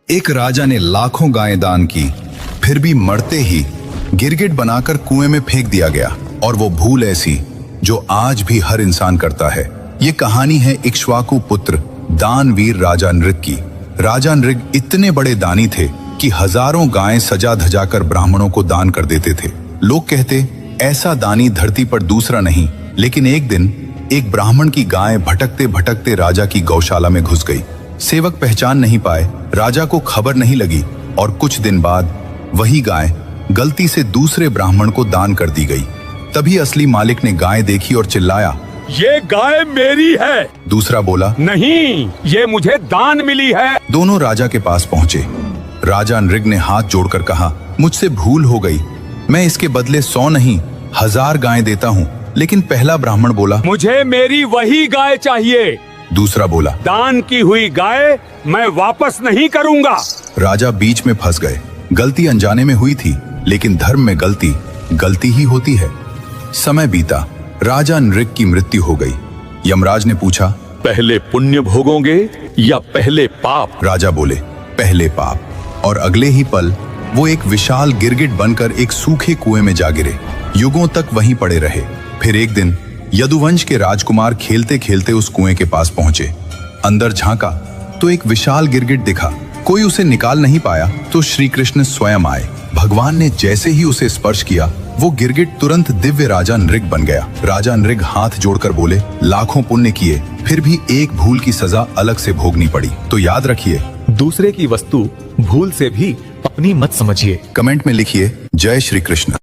एक राजा ने लाखों गायें दान की, फिर भी मरते ही गिरगिट बनाकर कुएं में फेंक दिया गया। और वो भूल ऐसी जो आज भी हर इंसान करता है। ये कहानी है इक्ष्वाकु पुत्र दानवीर राजा नृग की। राजा नृग इतने बड़े दानी थे कि हजारों गायें सजा धजा कर ब्राह्मणों को दान कर देते थे। लोग कहते ऐसा दानी धरती पर दूसरा नहीं। लेकिन एक दिन एक ब्राह्मण की गाय भटकते भटकते राजा की गौशाला में घुस गई। सेवक पहचान नहीं पाए, राजा को खबर नहीं लगी और कुछ दिन बाद वही गाय गलती से दूसरे ब्राह्मण को दान कर दी गई। तभी असली मालिक ने गाय देखी और चिल्लाया, ये गाय मेरी है। दूसरा बोला, नहीं, ये मुझे दान मिली है। दोनों राजा के पास पहुंचे। राजा नृग ने हाथ जोड़कर कहा, मुझसे भूल हो गई, मैं इसके बदले 100 नहीं 1000 गायें देता हूँ। लेकिन पहला ब्राह्मण बोला, मुझे मेरी वही गाय चाहिए। दूसरा बोला, दान की हुई गाय मैं वापस नहीं करूंगा। राजा बीच में फंस गए। गलती अनजाने में हुई थी, लेकिन धर्म में गलती गलती ही होती है। समय बीता, राजा नृग की मृत्यु हो गई। यमराज ने पूछा, पहले पुण्य भोगोगे या पहले पाप? राजा बोले, पहले पाप। और अगले ही पल वो एक विशाल गिरगिट बनकर एक सूखे कुएं में जा गिरे। युगों तक वहीं पड़े रहे। फिर एक दिन यदुवंश के राजकुमार खेलते खेलते उस कुएं के पास पहुंचे। अंदर झांका तो एक विशाल गिरगिट दिखा। कोई उसे निकाल नहीं पाया तो श्री कृष्ण स्वयं आए। भगवान ने जैसे ही उसे स्पर्श किया, वो गिरगिट तुरंत दिव्य राजा नृग बन गया। राजा नृग हाथ जोड़कर बोले, लाखों पुण्य किए, फिर भी एक भूल की सजा अलग से भोगनी पड़ी। तो याद रखिए, दूसरे की वस्तु भूल से भी अपनी मत समझिए। कमेंट में लिखिए, जय श्री कृष्ण।